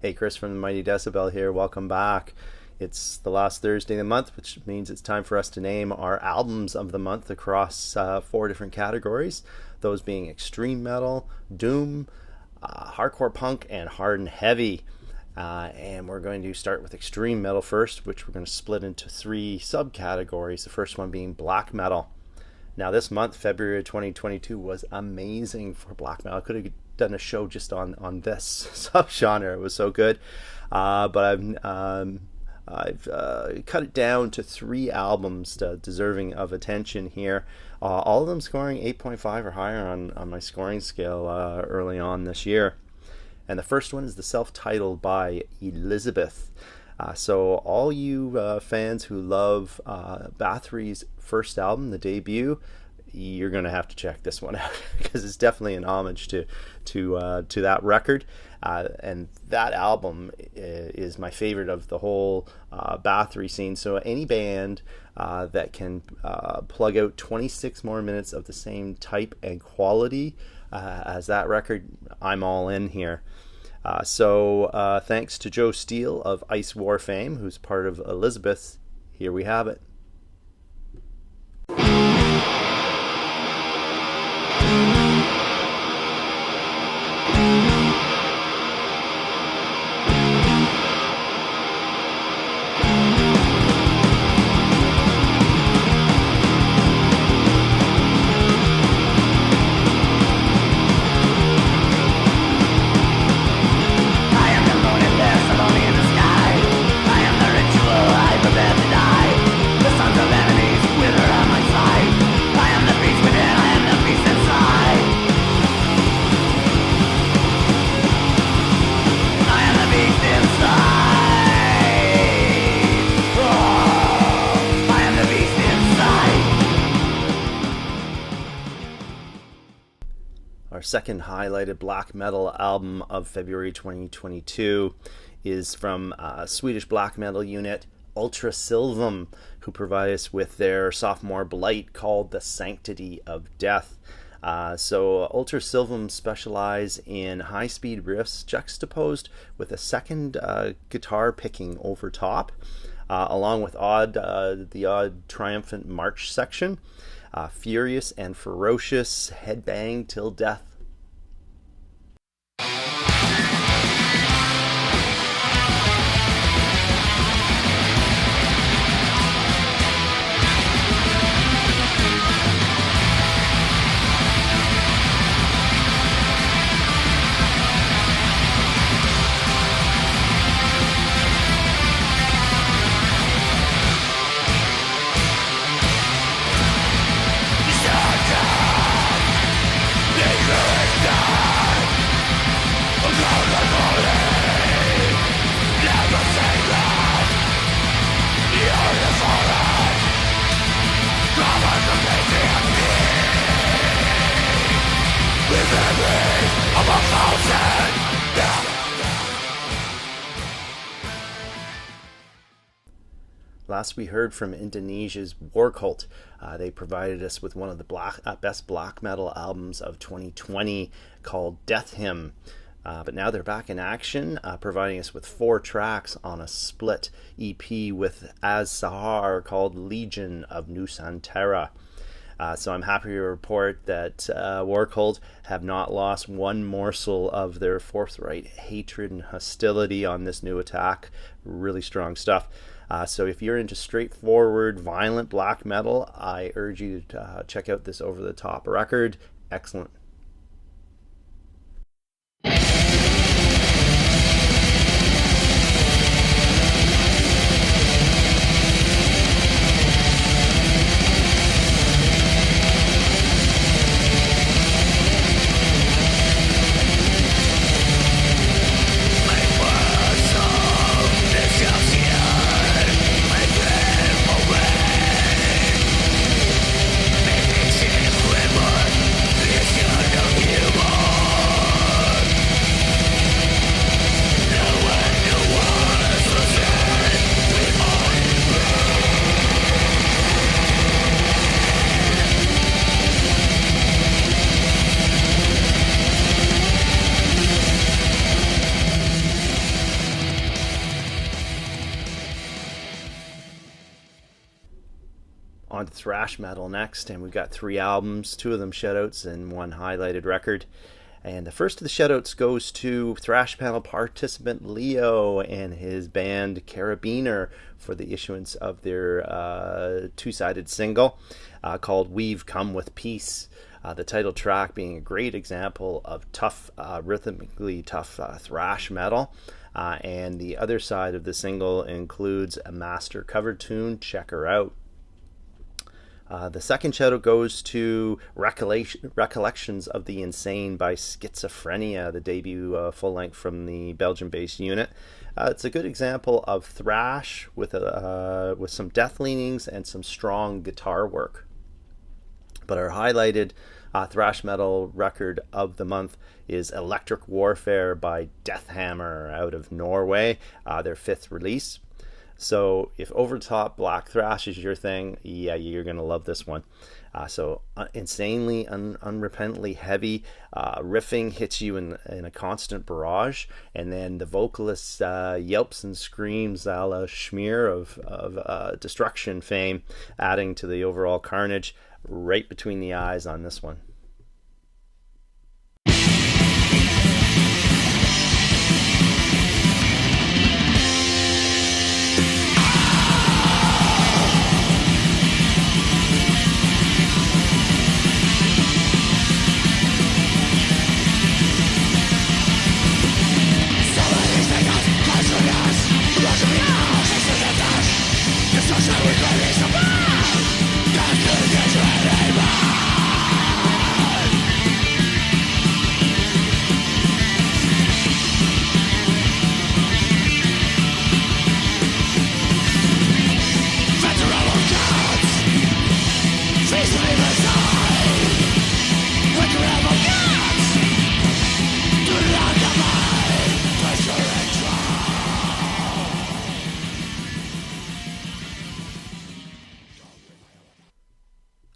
Hey, Chris from the Mighty Decibel here. Welcome back. It's the last Thursday of the month, which means it's time for us to name our albums of the month across 4 different categories. Those being extreme metal, doom, hardcore punk, and hard and heavy. And we're going to start with extreme metal first, which we're going to split into 3 subcategories. The first one being black metal. Now, this month, February 2022, was amazing for black metal. I could have done a show just on this subgenre. It was so good, but I've cut it down to 3 albums deserving of attention here. All of them scoring 8.5 or higher on my scoring scale early on this year. And the first one is the self-titled by Elizabeth. So all you fans who love Bathory's first album, the debut, you're going to have to check this one out because it's definitely an homage to that record. And that album is my favorite of the whole Bathory scene. So any band that can plug out 26 more minutes of the same type and quality as that record, I'm all in here. So thanks to Joe Steele of Ice War fame, who's part of Elizabeth. Here we have it. Our second highlighted black metal album of February 2022 is from Swedish black metal unit Ultrasilam, who provide us with their sophomore blight called the Sanctity of Death. So Ultrasilam specialize in high-speed riffs juxtaposed with a second guitar picking over top, along with the odd triumphant march section. Furious and ferocious headbang till death. Last we heard from Indonesia's WARKVLT. They provided us with one of the best black metal albums of 2020 called DEATHHAMMER. But now they're back in action, providing us with 4 tracks on a split EP with As Sahar called Legion of Nusanatra. So I'm happy to report that WARKVLT have not lost one morsel of their forthright hatred and hostility on this new attack. Really strong stuff. So if you're into straightforward, violent black metal, I urge you to check out this over-the-top record. Excellent. Yeah. on to thrash metal next, and we've got 3 albums, 2 of them shoutouts and 1 highlighted record. And the first of the shoutouts goes to thrash panel participant Leo and his band Carabiner for the issuance of their 2-sided single called We've Come With Peace. The title track being a great example of tough, rhythmically tough thrash metal. And the other side of the single includes a master cover tune, Check Her Out. The second shout out goes to Recollections of the Insane by Schizophrenia, the debut full length from the Belgian-based unit. It's a good example of thrash with some death leanings and some strong guitar work. But our highlighted thrash metal record of the month is Electric Warfare by DEATHHAMMER out of Norway, their 5th release. So if over-the-top black thrash is your thing, yeah, you're going to love this one. So insanely, unrepentantly heavy riffing hits you in a constant barrage, and then the vocalist yelps and screams a la Schmear of Destruction fame, adding to the overall carnage right between the eyes on this one.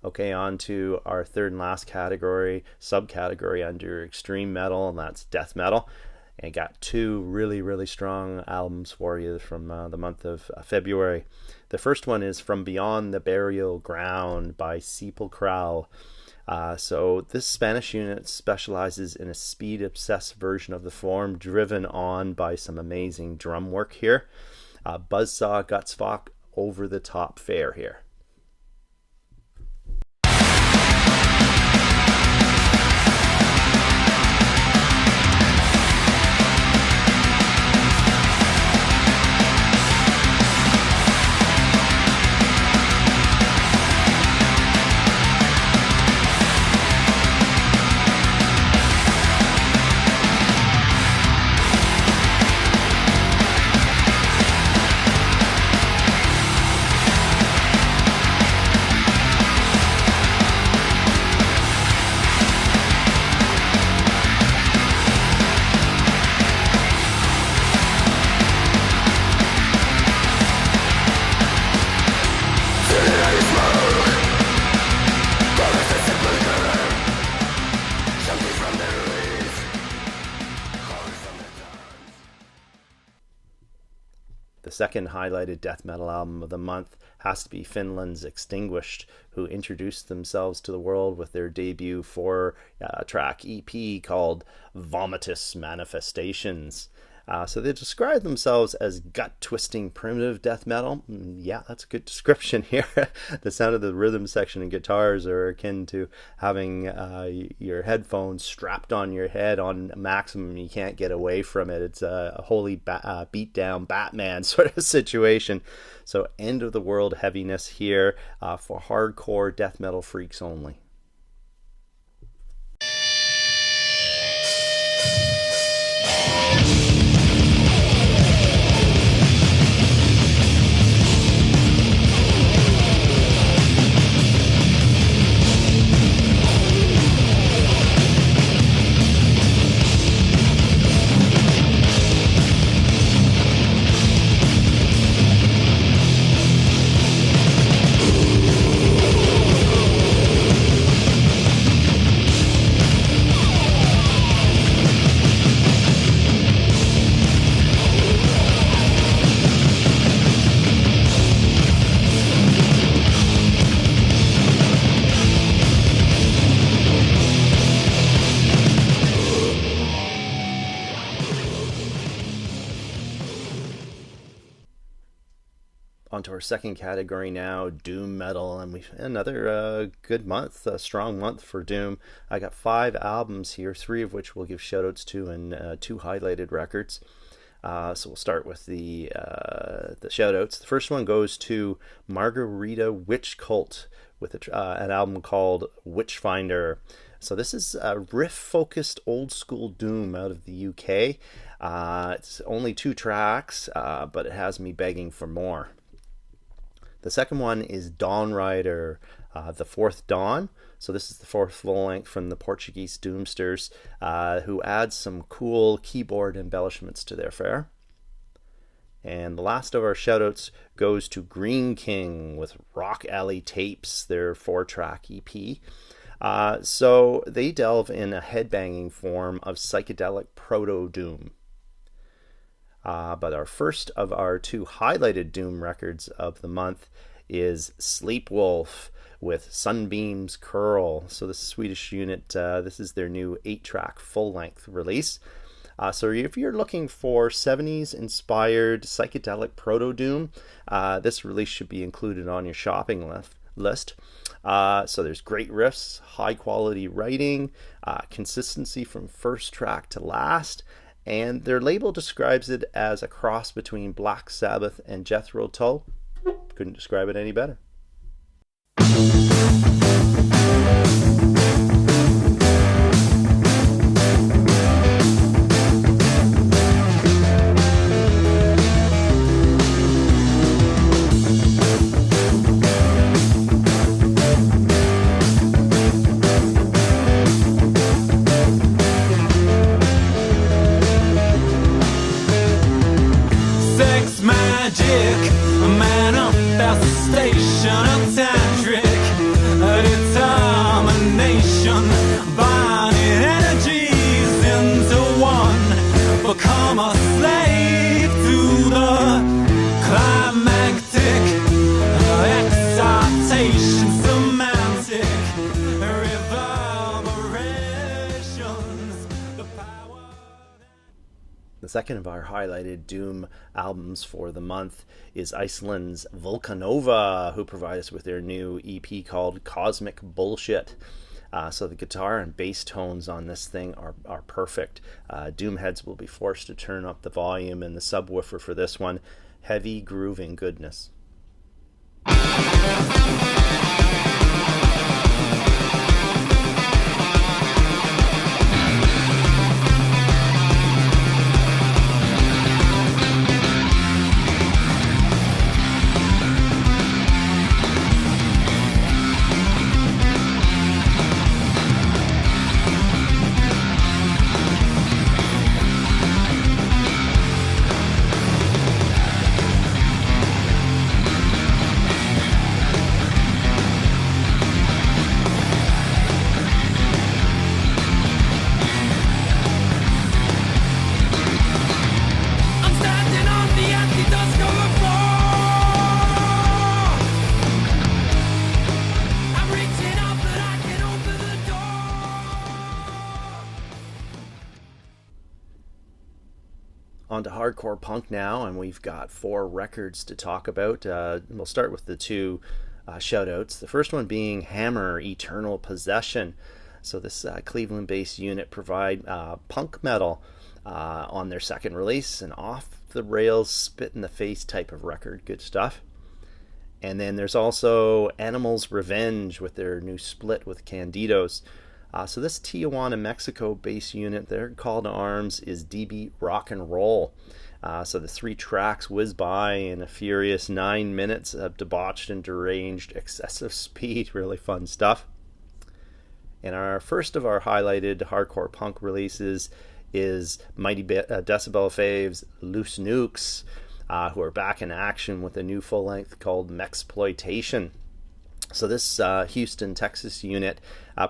Okay, on to our third and last category, subcategory under extreme metal, and that's death metal. And got 2 really, really strong albums for you from the month of February. The first one is From Beyond the Burial Ground by SEPULCHRAL. So this Spanish unit specializes in a speed-obsessed version of the form, driven on by some amazing drum work here. Buzzsaw, gutsfuck, over-the-top fare here. The second highlighted death metal album of the month has to be Finland's Extinguished, who introduced themselves to the world with their debut 4-track EP called Vomitous Manifestations. So they describe themselves as gut-twisting primitive death metal. Yeah, that's a good description here. The sound of the rhythm section and guitars are akin to having your headphones strapped on your head on maximum. You can't get away from it. It's a wholly beat-down Batman sort of situation. So end-of-the-world heaviness here for hardcore death metal freaks only. onto our second category now, Doom Metal, and we've another good month, a strong month for Doom. I got 5 albums here, 3 of which we'll give shoutouts to, and 2 highlighted records. So we'll start with the shoutouts. The first one goes to Margarita Witch Cult with an album called Witchfinder. So this is a riff-focused old-school Doom out of the UK. It's only 2 tracks, but it has me begging for more. The second one is Dawn Rider, The Fourth Dawn. So this is the 4th full length from the Portuguese Doomsters, who adds some cool keyboard embellishments to their fare. And the last of our shoutouts goes to Green King with Rock Alley Tapes, their 4-track EP. So they delve in a headbanging form of psychedelic proto-doom. But our first of our 2 highlighted Doom records of the month is SLEEPWULF with Sunbeams Curl. So the Swedish unit, this is their new 8-track full-length release. So if you're looking for 70s inspired psychedelic proto-doom, this release should be included on your shopping list. So there's great riffs, high quality writing, consistency from first track to last, and their label describes it as a cross between Black Sabbath and Jethro Tull. Couldn't describe it any better. Manifestation of tantric determination, binding energies into one. Become a slave to the climactic excitation, semantic reverberations. The power. The second of our highlighted Doom albums for the month is Iceland's VOLCANOVA, who provide us with their new EP called Cosmic Bullshit. So the guitar and bass tones on this thing are perfect. Doom heads will be forced to turn up the volume in the subwoofer for this one. Heavy grooving goodness. On to hardcore punk now, and we've got 4 records to talk about. We'll start with the 2 shoutouts. The first one being Hammer, Eternal Possession. So this Cleveland-based unit provide punk metal on their second release, an off-the-rails, spit-in-the-face type of record. Good stuff. And then there's also Animals Revenge with their new split with Candidos. So this Tijuana, Mexico-based unit, their call to arms is DB Rock and Roll. So the 3 tracks whiz by in a furious 9 minutes of debauched and deranged excessive speed. Really fun stuff. And our first of our highlighted hardcore punk releases is Mighty Decibel faves Loose Nukes, who are back in action with a new full-length called Mexploitation. So this Houston, Texas unit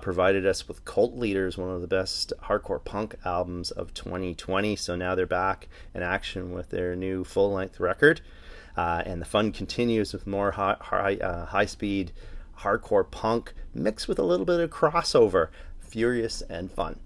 provided us with Cult Leaders, one of the best hardcore punk albums of 2020. So now they're back in action with their new full-length record. And the fun continues with more high-speed hardcore punk mixed with a little bit of crossover. Furious and fun.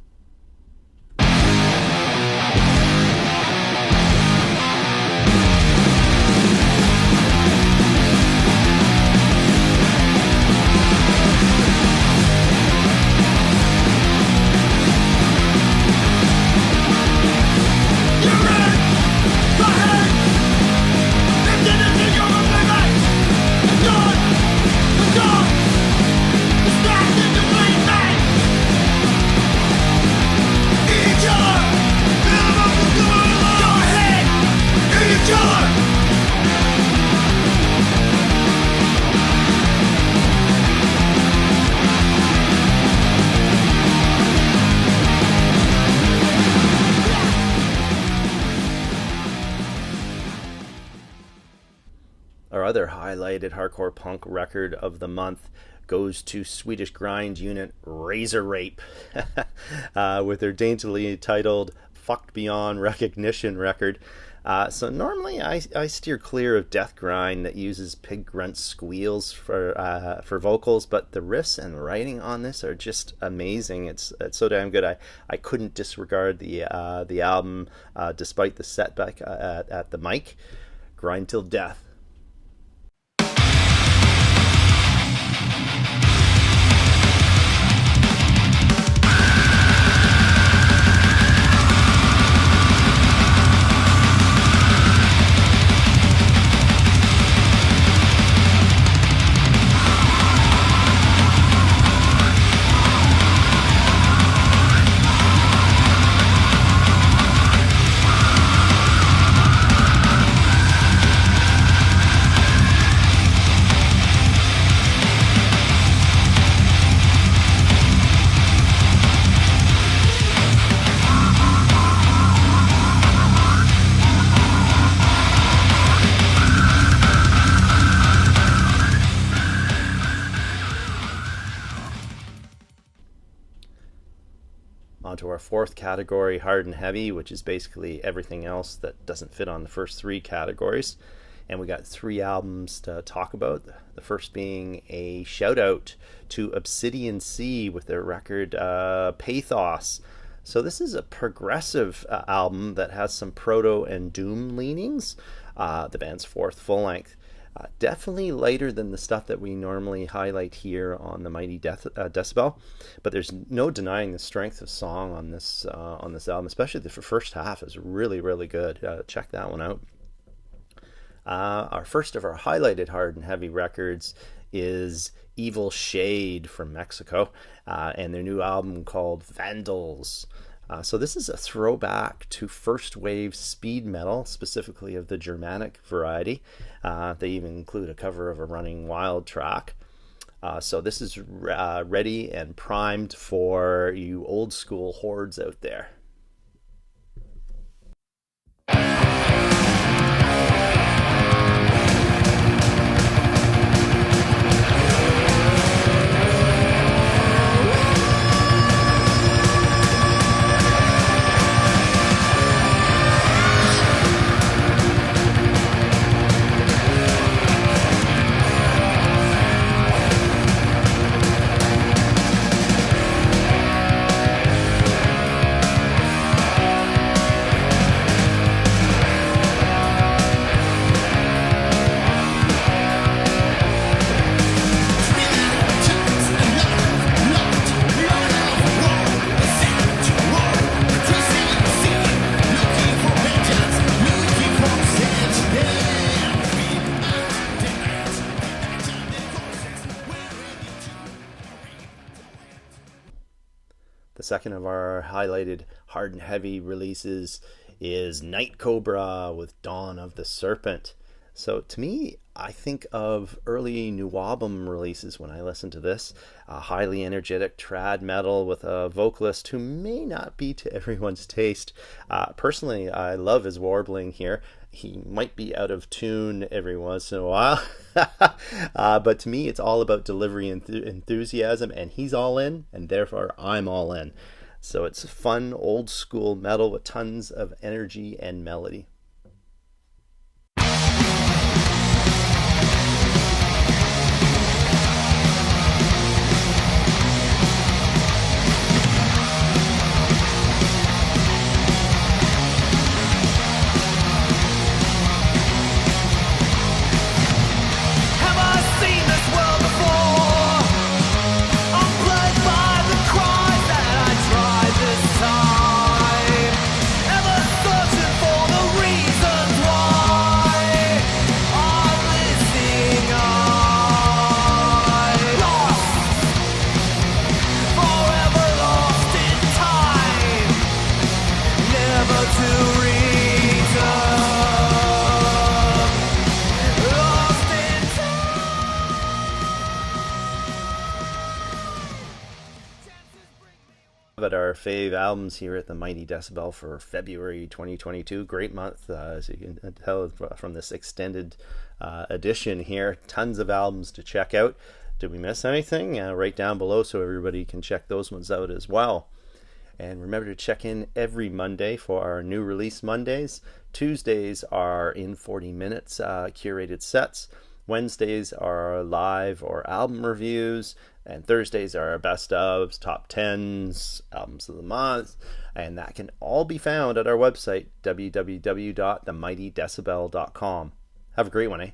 other highlighted hardcore punk record of the month goes to Swedish grind unit RAZORRAPE with their daintily titled Fucked Beyond Recognition record. So normally I steer clear of death grind that uses pig grunt squeals for vocals, but the riffs and writing on this are just amazing. It's so damn good. I couldn't disregard the album despite the setback at the mic. Grind till death. To our fourth category, hard and heavy, which is basically everything else that doesn't fit on the first three categories. And we got three albums to talk about. The first being a shout out to Obsidian Sea with their record Pathos. So this is a progressive album that has some proto and doom leanings. The band's fourth full length. Definitely lighter than the stuff that we normally highlight here on the Mighty Decibel, but there's no denying the strength of song on this album, especially the first half is really, really good. Check that one out. Our first of our highlighted hard and heavy records is Evil Shade from Mexico, and their new album called Vandals. So this is a throwback to first wave speed metal, specifically of the Germanic variety. They even include a cover of a Running Wild track. So this is ready and primed for you old school hordes out there. The second of our highlighted hard and heavy releases is Night Cobra with Dawn of the Serpent. So to me, I think of early Nuabum releases when I listen to this. Highly energetic trad metal with a vocalist who may not be to everyone's taste. Personally, I love his warbling here. He might be out of tune every once in a while. But to me, it's all about delivery and enthusiasm, and he's all in, and therefore I'm all in. So it's fun, old school metal with tons of energy and melody. Ever searching for the reason it, our fave albums here at the Mighty Decibel for February 2022. Great month, as you can tell from this extended edition here. Tons of albums to check out. Did we miss anything? Right down below so everybody can check those ones out as well. And remember to check in every Monday for our new release Mondays. Tuesdays are in 40 minutes curated sets. Wednesdays are live or album reviews. And Thursdays are our best ofs, top 10s, albums of the month. And that can all be found at our website, www.themightydecibel.com. Have a great one, eh?